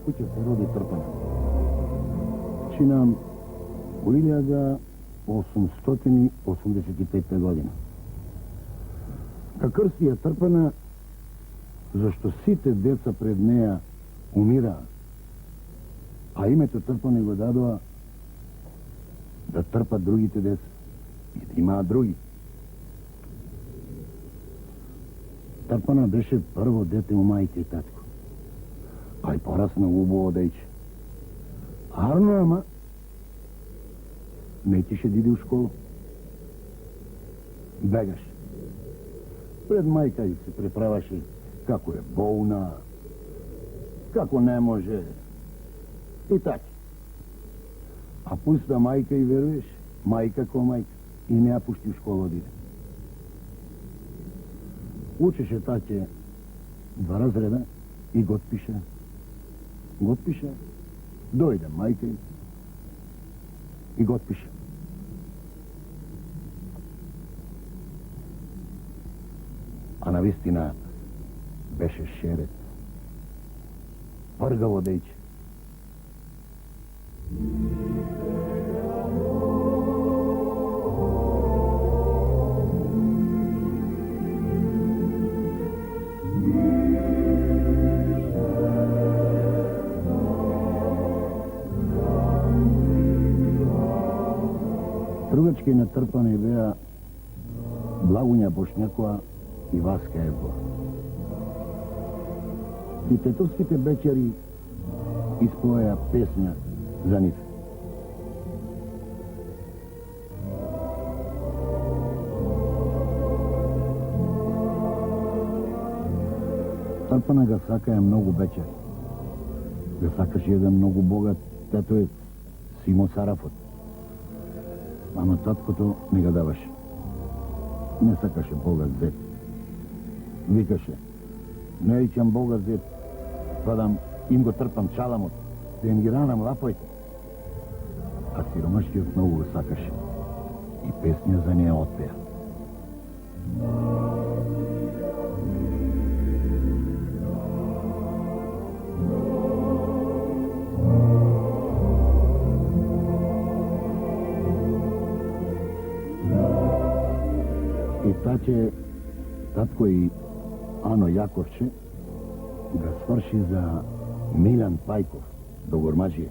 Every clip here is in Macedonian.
kuća se rodi Trpana. Či nam u 1885. godina. Ka krstija Trpana, zašto sите deca pred нея умира, а името Трпана го дадоа да трпат другите деца и да имаат други. Трпана беше прво дете у мајка и татко, а и порасна убаво дејче. Арно, ама не тише да иде у школу. Бегаше. Пред мајка и се преправаше како е болна, Како не може? И така. А пуста мајка и веруваш, мајка ко мајка, и не ја пушти в школа да иде. Учеше таќе 2 разреда и го отпише. Дојде мајка и го отпише. А навистина беше шерец. Пргаво дејче. Тргачки натрпани беа Благуња Бошњакова и Васка Ебова. И тетовските бечари испоеа песња за нив. Трпана ga сакаја многу бечари. Го сакаше еден многу богат тетоец, Симо Сарафот. Ама таткото не ga даваше. Не сакаше богат зет. Викаше, не ичам богат зет, па да им го трпам чаламот, да им ги ранам лапојте. А сиромашкиот многу го сакаше. И песня за неја отпеа. И таче, татко и Ано Јаковче ga сврши за Милјан Пајков до Гормаджија.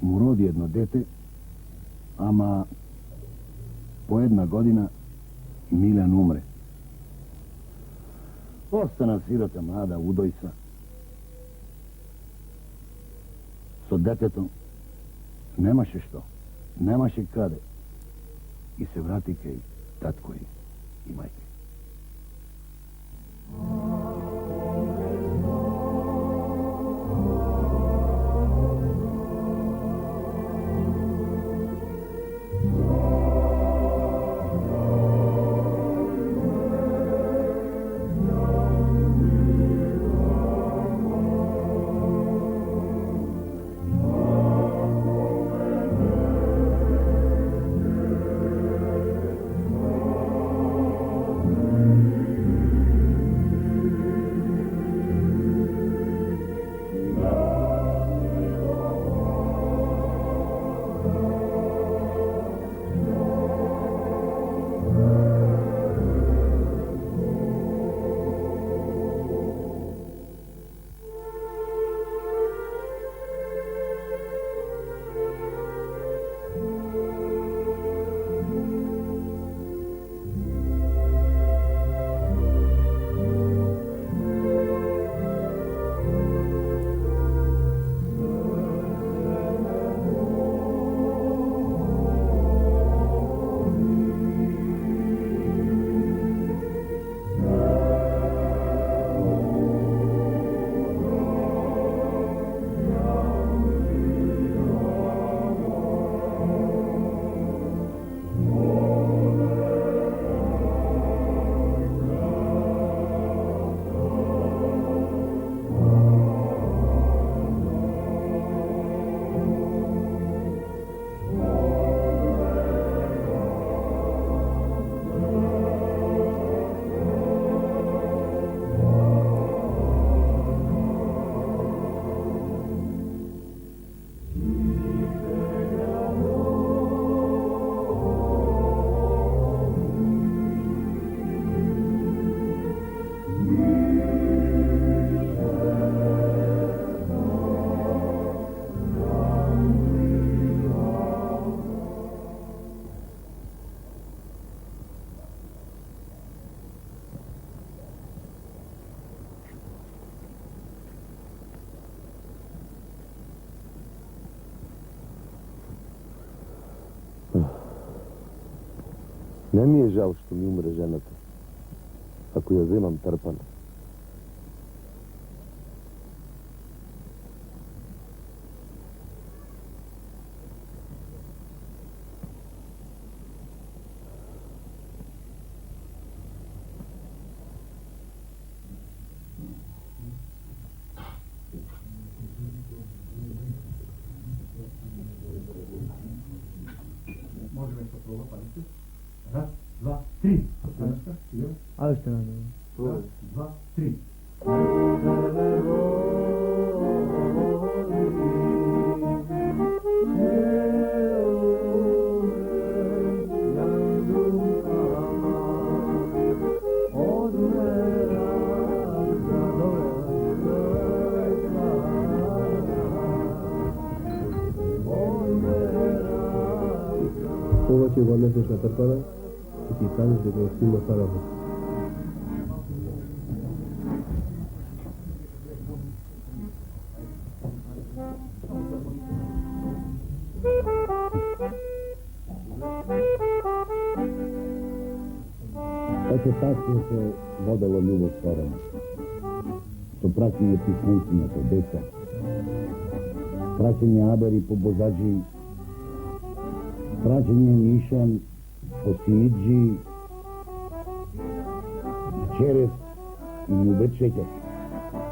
Му роди едно дете, ама по 1 година Милјан умре. Остана сирота млада удојца. Со детето немаше што, немаше каде. И се врати кај татко и мајка. Не ми е жал што ми умре жената, ако ја земам трпана. Раз, два, три. Още не. Раз, два, три. Повече го однесеш на трпана и ти кажеш дека го снима старата. Ето така се водела љубов сторена. Со праќање писменци на деца, праќање абери по бозаджи, праќање нишан по симиджи, черес и мубечеке,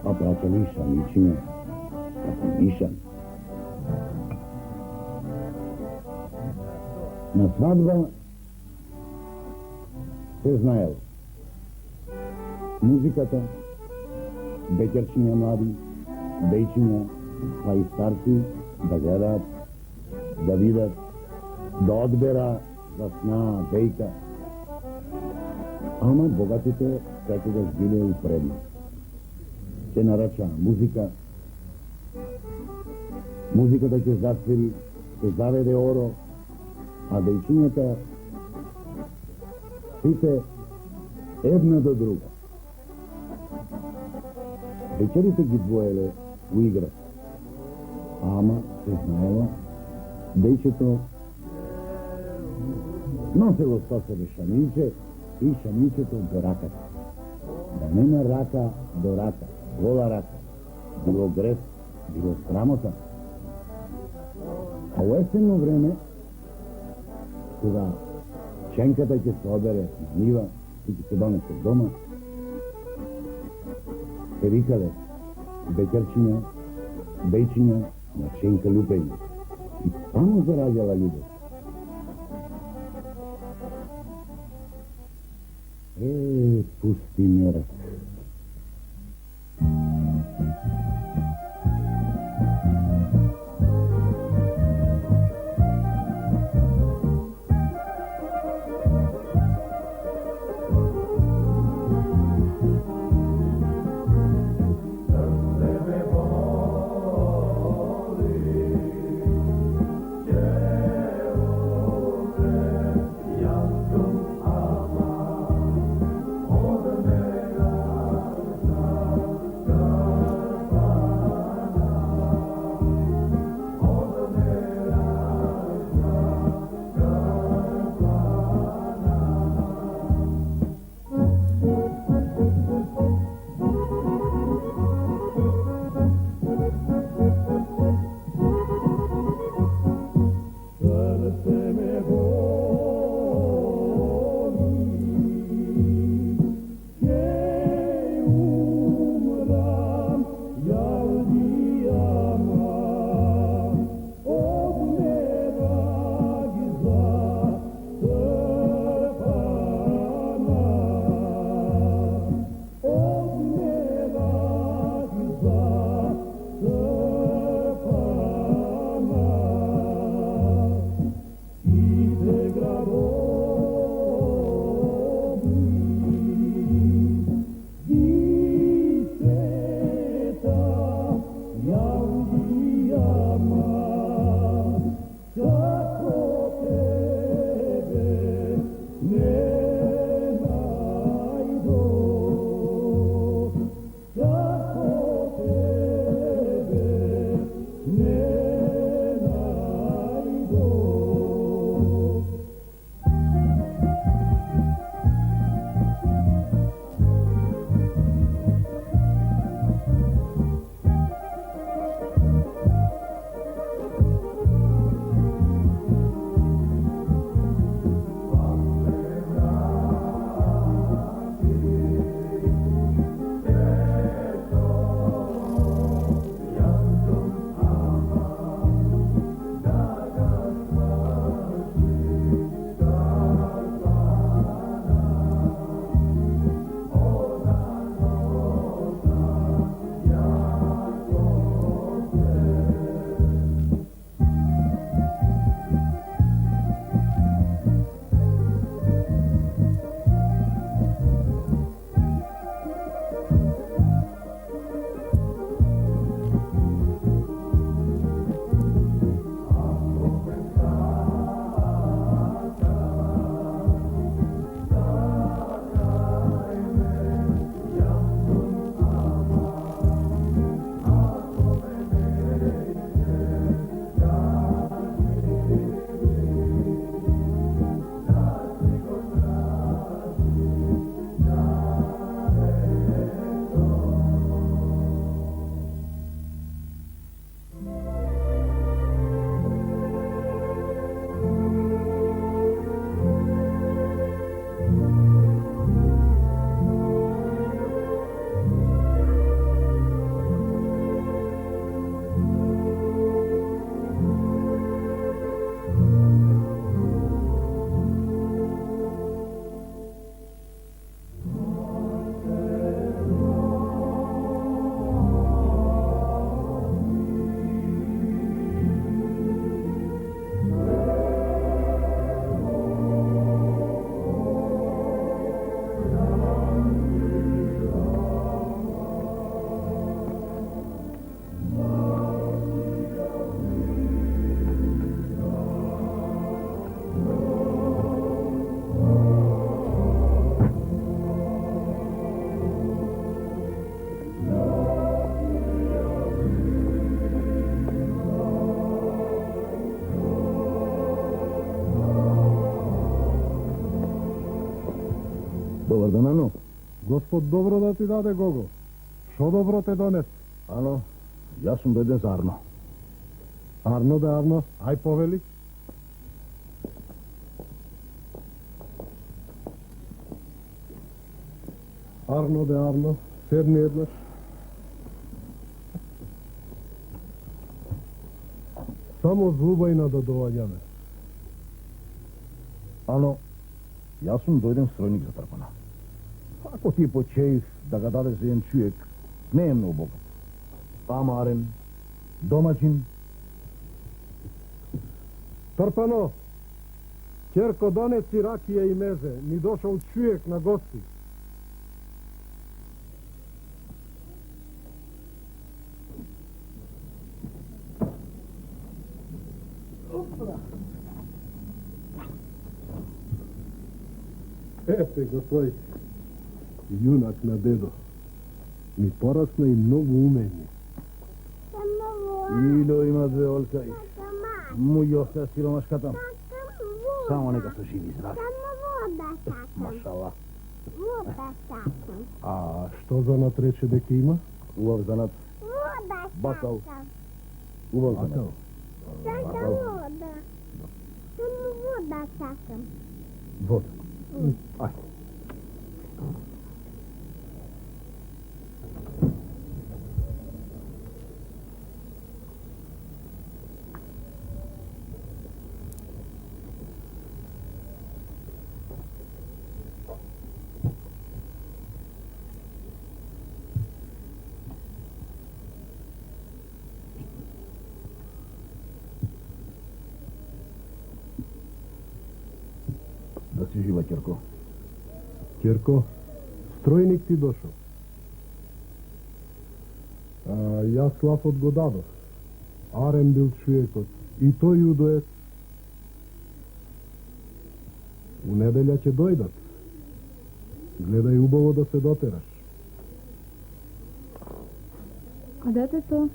а праќали шамичиња, како нишан. На свадба се знаело. Музиката, бекерчиња млади, бејчиња, па и старци да гледаат, да видат, да одбера за сна, бејка. Ама богатите секогаш биле упредни. Ќе нарача музика, музиката ќе засвири, ќе заведе оро, а бејчињата сите една до друга. Вечерите ги двоеле у игра. Ама се знаело, дејчето носело со себе шамиче и шамичето до раката. Да нема рака до рака, гола рака, било грев, било срамота. А у есенно време, кога ченката ќе се обере на нива и ќе се донесе дома, се викале бекерчиња, бејчиња на ченка љупење. И таму зараѓала љубов. Пусти мерак. Добар ден, Ано. Господ добро да ти даде, Гого. Шо добро те донес? Ано, јас сум дојден за Арно. Арно да Арно, ај повели. Арно да Арно, седни еднаш. Само злубајна да доаѓаме. Ано, јас сум дојден стројник за Трпана. Ако ти почеив да ga дадеш за еден човек, не е многу богат. Памарен, домаќин. Трпано, ќерко донеси ракија и мезе, ни дошол човек на гости. Ете го тој, јунак на дедо. Ми порасна и многу умење. Ило има две олкаи. Му ја оставя сиромашката. Само нека се живи здрав. Машала. А што занат рече дека има? Убав занат. Бакал. Убав занат. Вода. Ај. Да си жива, Ќерко. Ќерко, стројник ти дошол. Јас Слафот го дадох. Арен бил човекот. И тој удоец. У неделја ќе дојдат. Гледај убаво да се дотераш. А детето?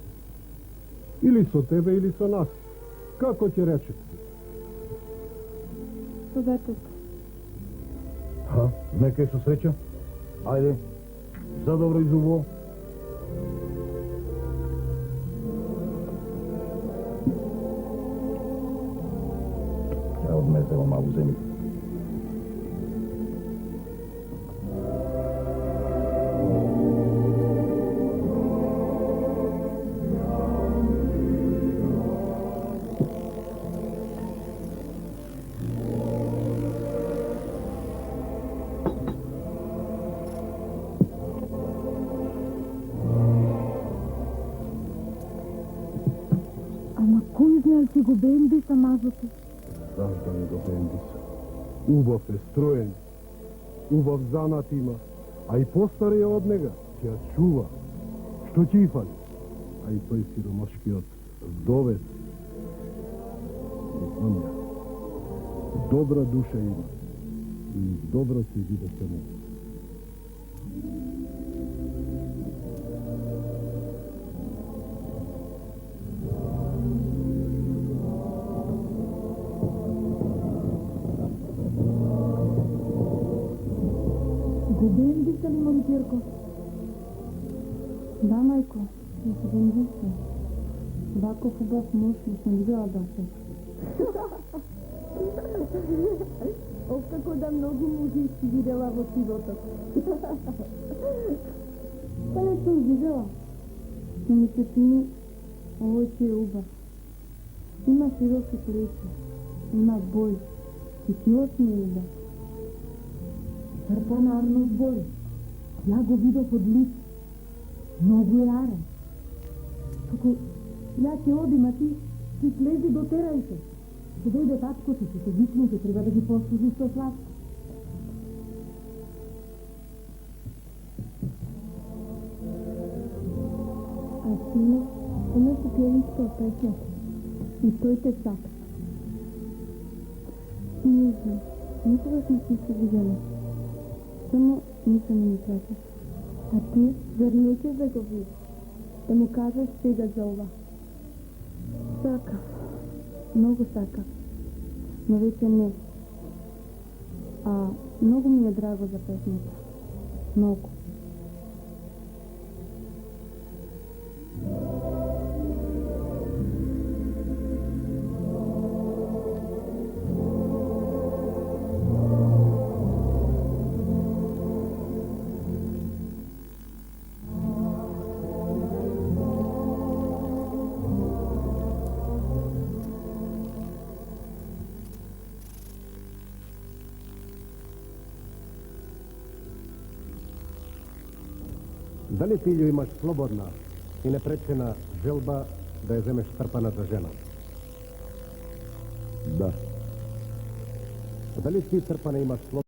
Или со тебе, или со нас. Како ќе речете? Со детето. Ха, нека е со среќа. Ајде, за добро и зубо. Ја одмете во малу земја. Ама кој знал че го бенди са мазото? Зашто не го бендиса? Убав е строен. Убав занат има. А и постарија од нега ќе ја чува. Што ќе и фали? А и тој сиромашкиот вдовец. Не знам ја. Добра душа има. И добро ќе биде со него. Го бенди са ли моли Ќерко? Да, мајко, не се бенди се. Ваков убав муж не сум видела да се. Откако да многу мужи си видела во животот. Та не сум видела. Но ми се чини, овој ќе е убав. Има широки плечи, има бој и тилот ми е убав. Трпан Арно бој. Ја го видов од лице. Многу е арен. Како, ја ќе одим, а ти слези дотерај се. Ќе дојде татко ти, ќе се викне, ќе треба да ги послужи со сладко. А сине, оно се певичка од песната. И тој те сака. Не знам, никогаш не си се видела. Само нисам ми пратиш. А ти, зар не ćeš да го видиш? Да му кажеш сега за ова? Сакам. Многу сакам. Но веќе не. А многу ми е драго за песната. Многу. Дали Пилју имаш слободна и непречена желба да ја земеш Трпана за жена? Да. Дали ти Трпана имаш слободна